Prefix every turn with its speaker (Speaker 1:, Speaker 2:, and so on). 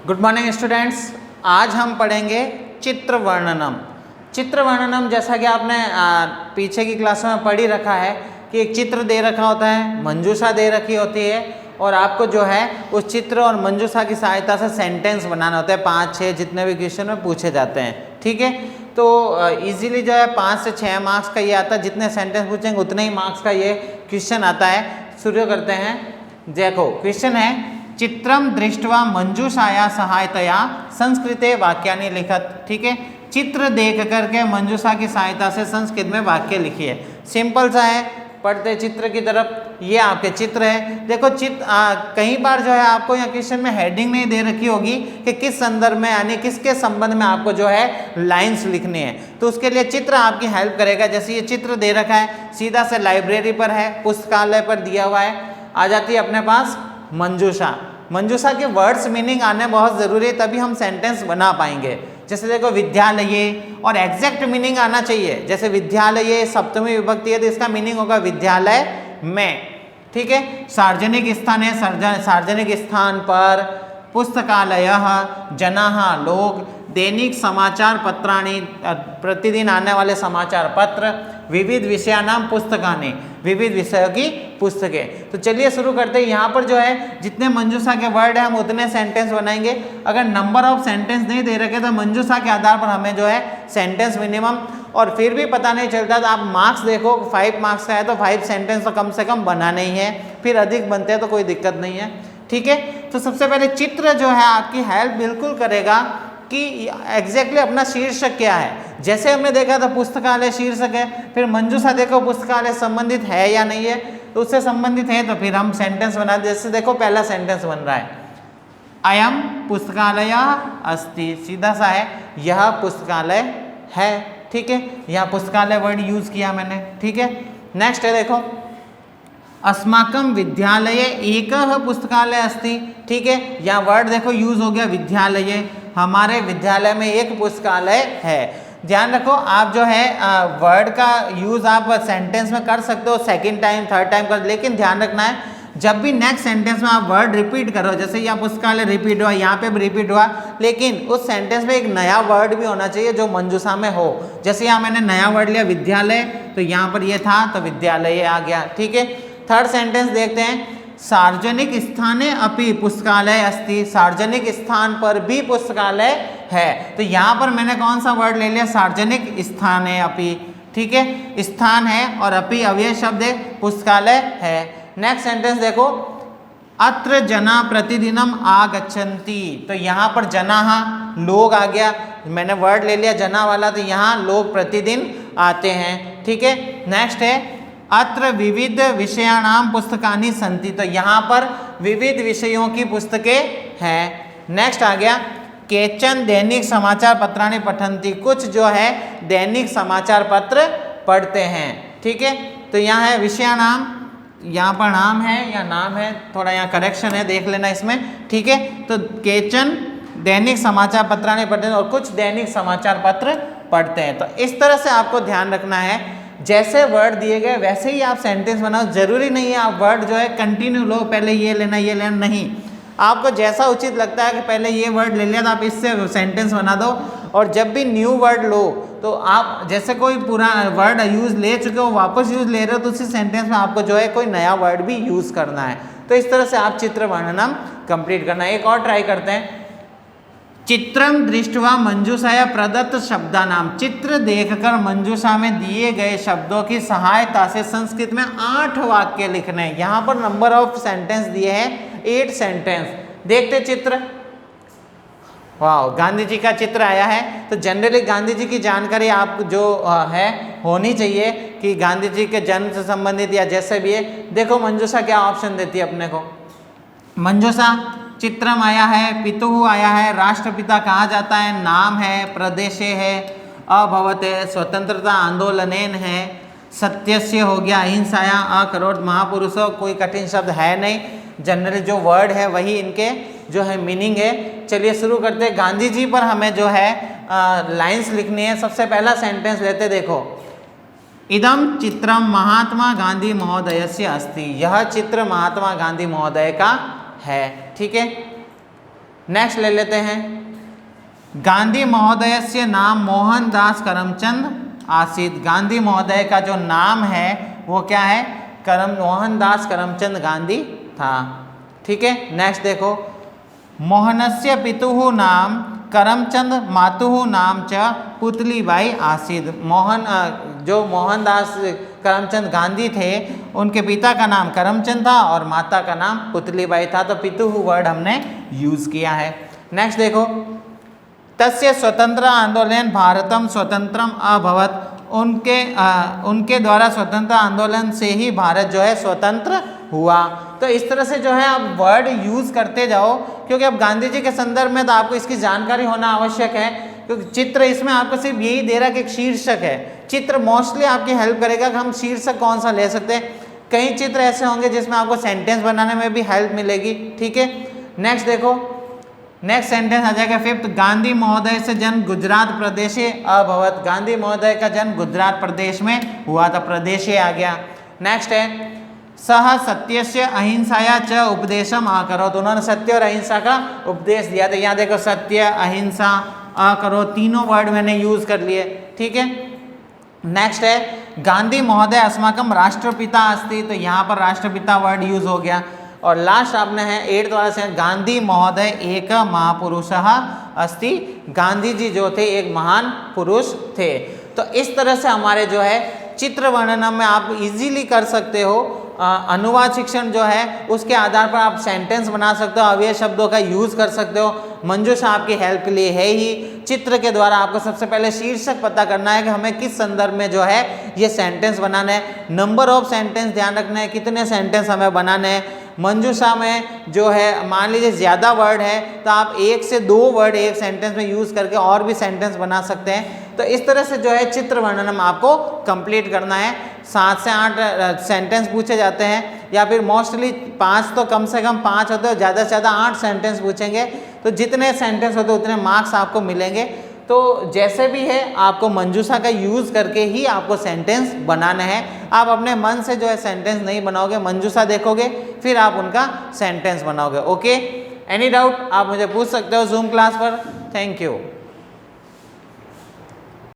Speaker 1: Good morning students. आज हम पढ़ेंगे चित्र वर्णनम। चित्र वर्णनम जैसा कि आपने पीछे की क्लास में पढ़ ही रखा है कि एक चित्र दे रखा होता है, मंजूषा दे रखी होती है और आपको जो है उस चित्र और मंजूषा की सहायता से सेंटेंस बनाना होता है। 5-6 जितने भी क्वेश्चन में पूछे जाते हैं, ठीक है। तो इजीली जो है 5 से 6 मार्क्स का ये आता है। जितने सेंटेंस पूछेंगे उतने ही मार्क्स का ये क्वेश्चन आता है। शुरू करते हैं। देखो क्वेश्चन है, चित्रम दृष्ट्वा मंजूषाया सहायतया संस्कृते वाक्यानि लिखत। ठीक है, चित्र देख करके मंजूषा की सहायता से संस्कृत में वाक्य लिखिए। सिंपल सा है, पढ़ते चित्र की तरफ। ये आपके चित्र है। देखो कई बार जो है आपको यहाँ क्वेश्चन में हेडिंग नहीं दे रखी होगी कि किस संदर्भ में यानी किसके संबंध में आपको जो है लाइंस लिखनी है, तो उसके लिए चित्र आपकी हेल्प करेगा। जैसे ये चित्र दे रखा है, सीधा से लाइब्रेरी पर है, पुस्तकालय पर दिया हुआ है। आ जाती है अपने पास मंजूषा। मंजूषा के वर्ड्स मीनिंग आने बहुत ज़रूरी है, तभी हम सेंटेंस बना पाएंगे। जैसे देखो विद्यालय, और एग्जैक्ट मीनिंग आना चाहिए। जैसे विद्यालय सप्तमी विभक्ति है तो इसका मीनिंग होगा विद्यालय में। ठीक है, सार्वजनिक स्थान है, सार्वजनिक स्थान पर। पुस्तकालयः जनाः लोग। दैनिक समाचार पत्राणि प्रतिदिन आने वाले समाचार पत्र। विविध विषयानाम पुस्तकानि विविध विषयों की पुस्तकें। तो चलिए शुरू करते हैं। यहाँ पर जो है जितने मंजूषा के वर्ड है हम उतने सेंटेंस बनाएंगे। अगर नंबर ऑफ सेंटेंस नहीं दे रखे तो मंजूषा के आधार पर हमें जो है सेंटेंस मिनिमम, और फिर भी पता नहीं चलता तो आप मार्क्स देखो, 5 मार्क्स का है तो 5 सेंटेंस तो कम से कम बनाने ही है। फिर अधिक बनते हैं तो कोई दिक्कत नहीं है। ठीक है, तो सबसे पहले चित्र जो है आपकी हेल्प बिल्कुल करेगा कि एग्जैक्टली अपना शीर्षक क्या है। जैसे हमने देखा था पुस्तकालय शीर्षक है, फिर मंजूषा देखो पुस्तकालय संबंधित है या नहीं है, तो उससे संबंधित है तो फिर हम सेंटेंस बना। जैसे देखो पहला सेंटेंस बन रहा है, अयम पुस्तकालय अस्ति। सीधा सा है, यह पुस्तकालय है। ठीक है, यहाँ पुस्तकालय वर्ड यूज किया मैंने। ठीक है, नेक्स्ट है देखो, अस्माकं विद्यालये एकः पुस्तकालय अस्ति। ठीक है, यहाँ वर्ड देखो यूज हो गया विद्यालय। हमारे विद्यालय में एक पुस्तकालय है। ध्यान रखो, आप जो है वर्ड का यूज आप सेंटेंस में कर सकते हो, सेकंड टाइम थर्ड टाइम कर, लेकिन ध्यान रखना है जब भी नेक्स्ट सेंटेंस में आप वर्ड रिपीट करो, जैसे यहाँ पुस्तकालय रिपीट हुआ, यहाँ पे भी रिपीट हुआ, लेकिन उस सेंटेंस में एक नया वर्ड भी होना चाहिए जो मंजूषा में हो। जैसे यहाँ मैंने नया वर्ड लिया विद्यालय, तो यहाँ पर ये था तो विद्यालय आ गया। ठीक है, थर्ड सेंटेंस देखते हैं, सार्वजनिक स्थाने अपि पुस्तकालय अस्ति। सार्वजनिक स्थान पर भी पुस्तकालय है। तो यहाँ पर मैंने कौन सा वर्ड ले लिया, सार्वजनिक स्थाने अपि। ठीक है, स्थान है और अपि अव्यय शब्द है, पुस्तकालय है। नेक्स्ट सेंटेंस देखो, अत्र जना प्रतिदिनम आगच्छन्ति। तो यहाँ पर जना लोग आ गया, मैंने वर्ड ले लिया जना वाला, तो यहाँ लोग प्रतिदिन आते हैं। ठीक है, नेक्स्ट है, अत्र विविध विषयाणाम पुस्तकानि सन्ति। तो यहाँ पर विविध विषयों की पुस्तकें हैं। नेक्स्ट आ गया, केचन दैनिक समाचार पत्राणि पठन्ति। कुछ जो है दैनिक समाचार पत्र पढ़ते हैं। ठीक है, तो यहाँ है विषयाणाम, यहाँ पर नाम है या नाम है, थोड़ा यहाँ करेक्शन है, देख लेना इसमें। ठीक है, तो केचन दैनिक समाचार पत्राणि पढ़ते हैं और कुछ दैनिक समाचार पत्र पढ़ते हैं। तो इस तरह से आपको ध्यान रखना है, जैसे वर्ड दिए गए वैसे ही आप सेंटेंस बनाओ। जरूरी नहीं है आप वर्ड जो है कंटिन्यू लो, पहले ये लेना नहीं। आपको जैसा उचित लगता है कि पहले ये वर्ड ले लिया तो आप इससे सेंटेंस बना दो, और जब भी न्यू वर्ड लो तो आप जैसे कोई पुराना वर्ड यूज ले चुके हो वापस यूज ले रहे हो, तो उसी सेंटेंस में आपको जो है कोई नया वर्ड भी यूज करना है। तो इस तरह से आप चित्र वर्णनम कंप्लीट करना है। एक और ट्राई करते हैं, चित्रम दृष्ट्वा मंजूषाया प्रदत्त शब्दानाम। चित्र देखकर मंजूषा में दिए गए शब्दों की सहायता से संस्कृत में 8 वाक्य लिखने हैं। यहाँ पर नंबर ऑफ सेंटेंस दिए हैं 8 सेंटेंस। देखते चित्र, वाह, गांधी जी का चित्र आया है। तो जनरली गांधी जी की जानकारी आप जो है होनी चाहिए कि गांधी जी के जन्म से संबंधित या जैसे भी है। देखो मंजूषा क्या ऑप्शन देती है अपने को। मंजूषा चित्रम आया है, पितुः आया है, राष्ट्रपिता कहा जाता है, नाम है, प्रदेशे है, अभवत है, स्वतंत्रता आंदोलनेन है, सत्यस्य हो गया, अहिंसाया, अकरोध, महापुरुषों, कोई कठिन शब्द है नहीं। जनरली जो वर्ड है वही इनके जो है मीनिंग है। चलिए शुरू करते हैं। गांधी जी पर हमें जो है लाइंस लिखनी है। सबसे पहला सेंटेंस लेते, देखो, इदम चित्रम महात्मा गांधी महोदयस्य अस्ति। यह चित्र महात्मा गांधी महोदय का है। ठीक है, नेक्स्ट ले लेते हैं, गांधी महोदयस्य नाम मोहनदास करमचंद आसीत। गांधी महोदय का जो नाम है वो क्या है, मोहनदास करमचंद गांधी था। ठीक है, नेक्स्ट देखो, मोहनस्य पितुः नाम करमचंद मातुः नाम च पुतलीबाई आसीत। जो मोहनदास करमचंद गांधी थे उनके पिता का नाम करमचंद था और माता का नाम पुतलीबाई था, तो पितुः वर्ड हमने यूज किया है। नेक्स्ट देखो, तस्य स्वतंत्र आंदोलन भारतम स्वतंत्रम अभवत। उनके द्वारा स्वतंत्र आंदोलन से ही भारत जो है स्वतंत्र हुआ। तो इस तरह से जो है आप वर्ड यूज करते जाओ, क्योंकि अब गांधी जी के संदर्भ में तो आपको इसकी जानकारी होना आवश्यक है, क्योंकि चित्र इसमें आपको सिर्फ यही दे रहा है कि एक शीर्षक है। चित्र मोस्टली आपकी हेल्प करेगा कि हम शीर्षक कौन सा ले सकते हैं। कई चित्र ऐसे होंगे जिसमें आपको सेंटेंस बनाने में भी हेल्प मिलेगी। ठीक है, नेक्स्ट देखो, नेक्स्ट सेंटेंस आ जाएगा फिफ्थ, गांधी महोदय से जन्म गुजरात प्रदेशे अभवत। गांधी महोदय का जन्म गुजरात प्रदेश में हुआ था, प्रदेशे आ गया। नेक्स्ट है, सह सत्यस्य अहिंसाया च उपदेशम अकरोत्। उन्होंने सत्य और अहिंसा का उपदेश दिया था। यहाँ देखो, सत्य, अहिंसा, अकरोत्, तीनों वर्ड मैंने यूज कर लिए। ठीक है, नेक्स्ट है, गांधी महोदय अस्माकं राष्ट्रपिता अस्ति। तो यहाँ पर राष्ट्रपिता वर्ड यूज हो गया। और लास्ट आपने है 8th वाला से, गांधी महोदय एक महापुरुषः अस्ति। गांधी जी जो थे एक महान पुरुष थे। तो इस तरह से हमारे जो है चित्र वर्णन में आप इजीली कर सकते हो। अनुवाद शिक्षण जो है उसके आधार पर आप सेंटेंस बना सकते हो, अव्यय शब्दों का यूज कर सकते हो। मंजूषा आपकी हेल्प के लिए है ही। चित्र के द्वारा आपको सबसे पहले शीर्षक पता करना है कि हमें किस संदर्भ में जो है ये सेंटेंस बनाना है। नंबर ऑफ सेंटेंस ध्यान रखना है, कितने सेंटेंस हमें बनाने हैं। मंजूषा में जो है मान लीजिए ज़्यादा वर्ड है तो आप 1 से 2 वर्ड एक सेंटेंस में यूज़ करके और भी सेंटेंस बना सकते हैं। तो इस तरह से जो है चित्र वर्णन आपको कंप्लीट करना है। 7 से 8 सेंटेंस पूछे जाते हैं, या फिर मोस्टली 5 तो कम से कम 5 होते हैं, ज़्यादा से ज़्यादा 8 सेंटेंस पूछेंगे। तो जितने सेंटेंस होते हैं उतने मार्क्स आपको मिलेंगे। तो जैसे भी है आपको मंजूषा का यूज़ करके ही आपको सेंटेंस बनाना है। आप अपने मन से जो है सेंटेंस नहीं बनाओगे, मंजूषा देखोगे फिर आप उनका सेंटेंस बनाओगे। ओके, एनी डाउट आप मुझे पूछ सकते हो जूम क्लास पर। Thank you.